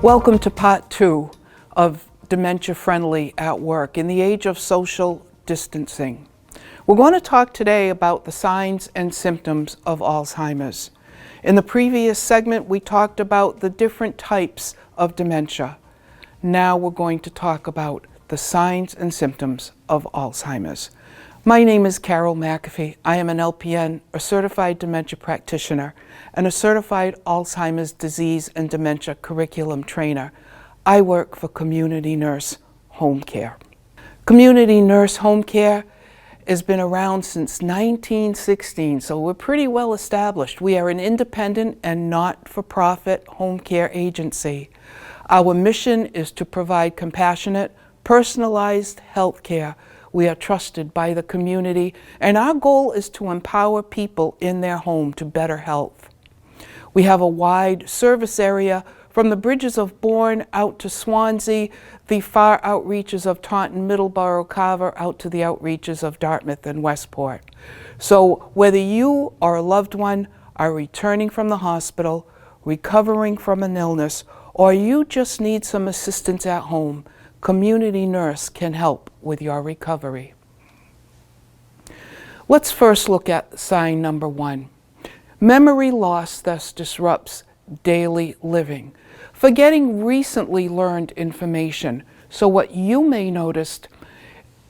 Welcome to part 2 of Dementia Friendly at Work in the age of social distancing. We're going to talk today about the signs and symptoms of Alzheimer's. In the previous segment, we talked about the different types of dementia. Now we're going to talk about the signs and symptoms of Alzheimer's. My name is Carol McAfee. I am an LPN, a certified dementia practitioner, and a certified Alzheimer's disease and dementia curriculum trainer. I work for Community Nurse Home Care. Community Nurse Home Care has been around since 1916, so we're pretty well established. We are an independent and not-for-profit home care agency. Our mission is to provide compassionate, personalized health care. We are trusted by the community, and our goal is to empower people in their home to better health. We have a wide service area from the bridges of Bourne out to Swansea, the far outreaches of Taunton, Middleborough, Carver, out to the outreaches of Dartmouth and Westport. So whether you or a loved one are returning from the hospital, recovering from an illness, or you just need some assistance at home, Community Nurse can help with your recovery. Let's first look at sign number 1. Memory loss thus disrupts daily living, forgetting recently learned information. So what you may notice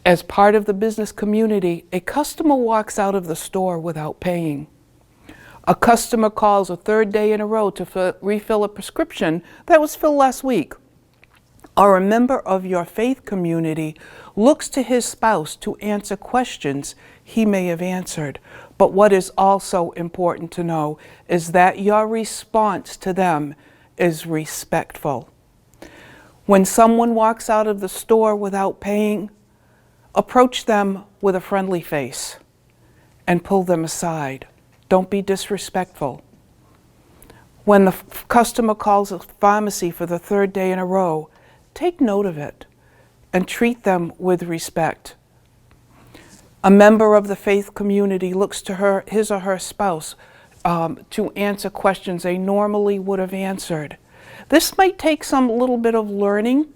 as part of the business community, a customer walks out of the store without paying. A customer calls a third day in a row to refill a prescription that was filled last week. Or a member of your faith community looks to his spouse to answer questions he may have answered. But what is also important to know is that your response to them is respectful. When someone walks out of the store without paying, approach them with a friendly face and pull them aside. Don't be disrespectful. When the customer calls a pharmacy for the third day in a row, take note of it and treat them with respect. A member of the faith community looks to his or her spouse to answer questions they normally would have answered. This might take some little bit of learning.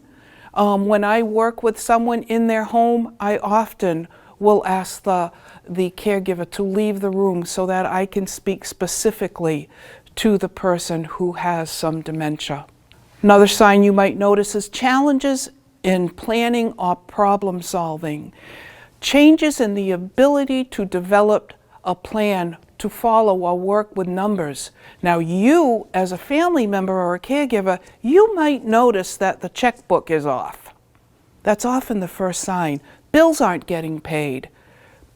When I work with someone in their home, I often will ask the caregiver to leave the room so that I can speak specifically to the person who has some dementia. Another sign you might notice is challenges in planning or problem solving. Changes in the ability to develop a plan to follow or work with numbers. Now you, as a family member or a caregiver, you might notice that the checkbook is off. That's often the first sign. Bills aren't getting paid.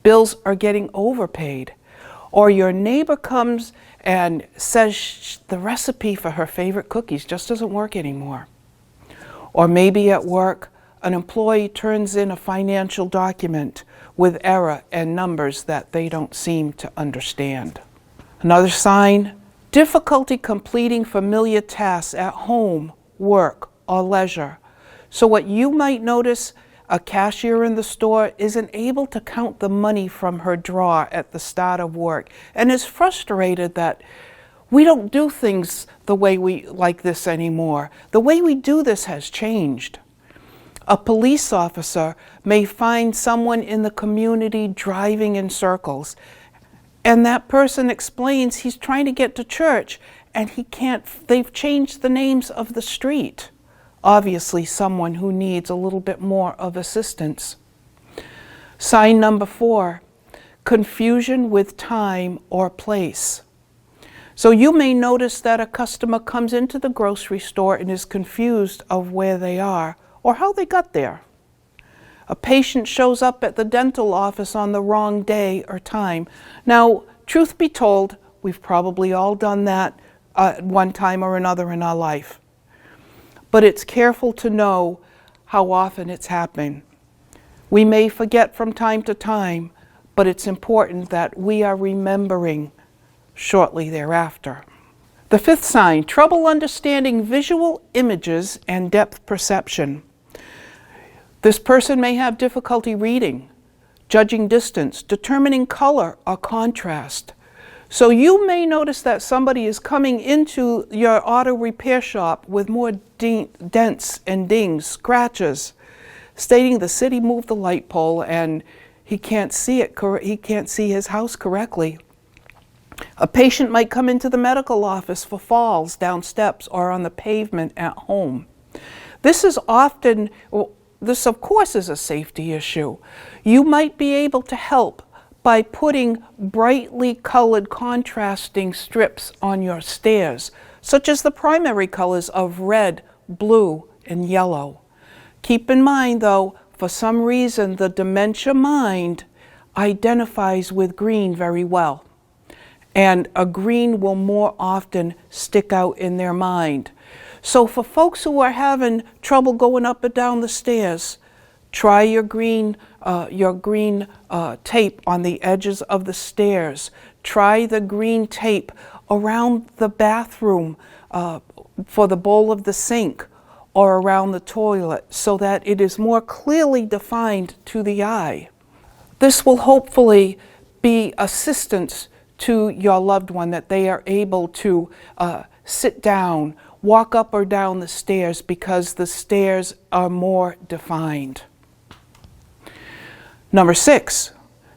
Bills are getting overpaid. Or your neighbor comes and says the recipe for her favorite cookies just doesn't work anymore. Or maybe at work, an employee turns in a financial document with error and numbers that they don't seem to understand. Another sign, difficulty completing familiar tasks at home, work, or leisure. So what you might notice, a cashier in the store isn't able to count the money from her drawer at the start of work and is frustrated that we don't do things the way we like this anymore. The way we do this has changed. A police officer may find someone in the community driving in circles, and that person explains he's trying to get to church and he can't, they've changed the names of the street. Obviously someone who needs a little bit more of assistance. Sign number 4, confusion with time or place. So you may notice that a customer comes into the grocery store and is confused of where they are or how they got there. A patient shows up at the dental office on the wrong day or time. Now, truth be told, we've probably all done that at one time or another in our life. But it's careful to know how often it's happening. We may forget from time to time, but it's important that we are remembering shortly thereafter. The 5th sign, trouble understanding visual images and depth perception. This person may have difficulty reading, judging distance, determining color or contrast. So you may notice that somebody is coming into your auto repair shop with more dents and dings, scratches, stating the city moved the light pole and he can't see it. He can't see his house correctly. A patient might come into the medical office for falls down steps or on the pavement at home. This is often, this of course is a safety issue. You might be able to help by putting brightly colored contrasting strips on your stairs, such as the primary colors of red, blue, and yellow. Keep in mind though, for some reason the dementia mind identifies with green very well, and a green will more often stick out in their mind. So for folks who are having trouble going up and down the stairs, try your green tape on the edges of the stairs. Try the green tape around the bathroom for the bowl of the sink or around the toilet so that it is more clearly defined to the eye. This will hopefully be assistance to your loved one, that they are able to sit down, walk up or down the stairs because the stairs are more defined. Number 6,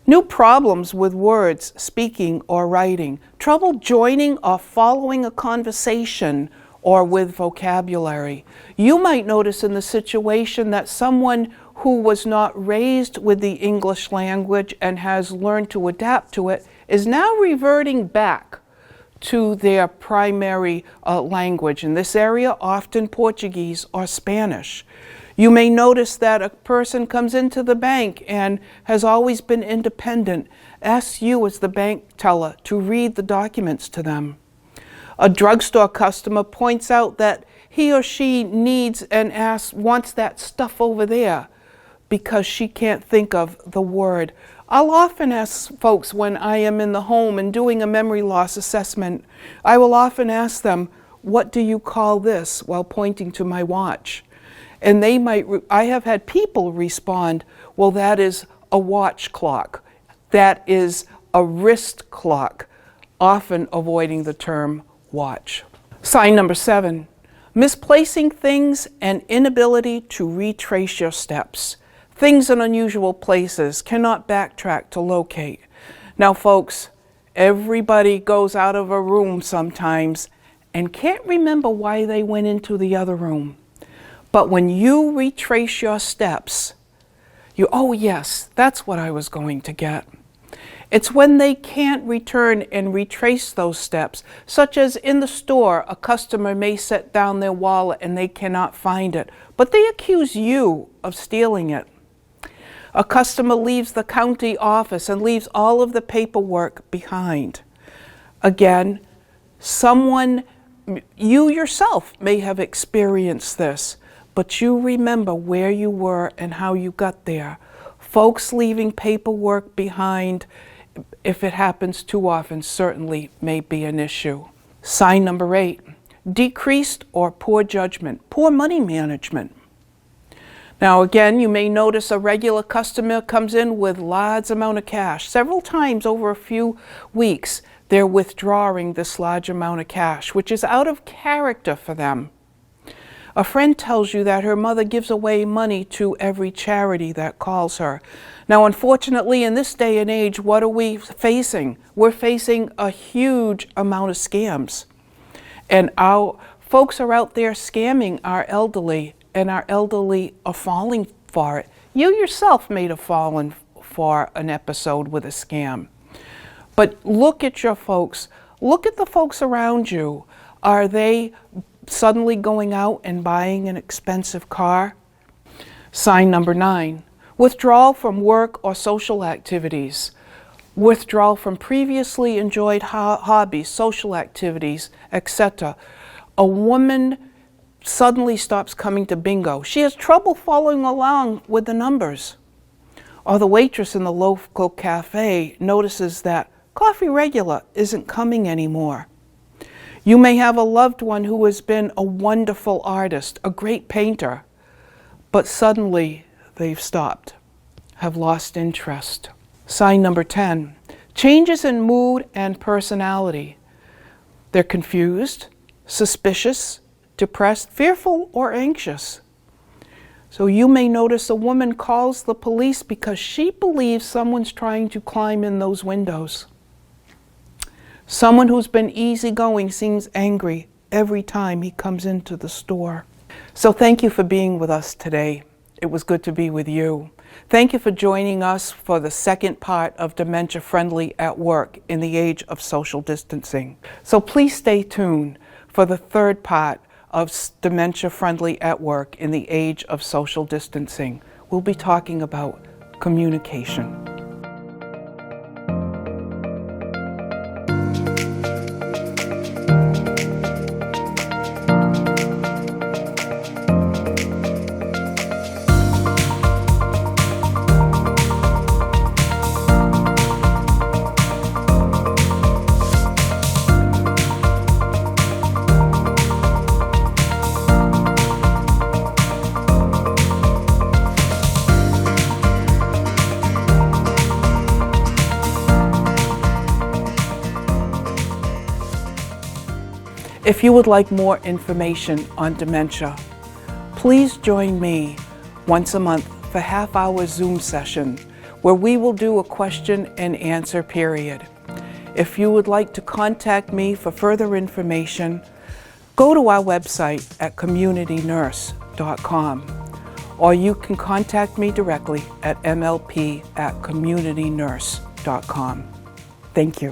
new problems with words, speaking or writing, trouble joining or following a conversation or with vocabulary. You might notice in the situation that someone who was not raised with the English language and has learned to adapt to it is now reverting back to their primary language. In this area, often Portuguese or Spanish. You may notice that a person comes into the bank and has always been independent, asks you as the bank teller to read the documents to them. A drugstore customer points out that he or she needs and wants that stuff over there because she can't think of the word. I'll often ask folks when I am in the home and doing a memory loss assessment, I will often ask them, "What do you call this?" while pointing to my watch. And they might, I have had people respond, "Well, that is a watch clock. That is a wrist clock," often avoiding the term watch. Sign number 7, misplacing things and inability to retrace your steps. Things in unusual places, cannot backtrack to locate. Now folks, everybody goes out of a room sometimes and can't remember why they went into the other room. But when you retrace your steps, oh yes, that's what I was going to get. It's when they can't return and retrace those steps, such as in the store, a customer may set down their wallet and they cannot find it, but they accuse you of stealing it. A customer leaves the county office and leaves all of the paperwork behind. Again, you yourself may have experienced this, but you remember where you were and how you got there. Folks leaving paperwork behind, if it happens too often, certainly may be an issue. Sign number 8, decreased or poor judgment, poor money management. Now again, you may notice a regular customer comes in with large amount of cash. Several times over a few weeks, they're withdrawing this large amount of cash, which is out of character for them. A friend tells you that her mother gives away money to every charity that calls her. Now, unfortunately, in this day and age, what are we facing? We're facing a huge amount of scams. And our folks are out there scamming our elderly, and our elderly are falling for it. You yourself may have fallen for an episode with a scam. But look at your folks. Look at the folks around you. Are they suddenly going out and buying an expensive car? Sign number 9, withdrawal from work or social activities. Withdrawal from previously enjoyed hobbies, social activities, etc. A woman suddenly stops coming to bingo. She has trouble following along with the numbers. Or the waitress in the local cafe notices that coffee regular isn't coming anymore. You may have a loved one who has been a wonderful artist, a great painter, but suddenly they've stopped, have lost interest. Sign number 10, Changes in mood and personality. They're confused, suspicious, depressed, fearful, or anxious. So you may notice a woman calls the police because she believes someone's trying to climb in those windows. Someone who's been easygoing seems angry every time he comes into the store. So thank you for being with us today. It was good to be with you. Thank you for joining us for the second part of Dementia Friendly at Work in the Age of Social Distancing. So please stay tuned for the third part of Dementia Friendly at Work in the Age of Social Distancing. We'll be talking about communication. If you would like more information on dementia, please join me once a month for half-hour Zoom session where we will do a question and answer period. If you would like to contact me for further information, go to our website at communitynurse.com, or you can contact me directly at mlp@communitynurse.com. Thank you.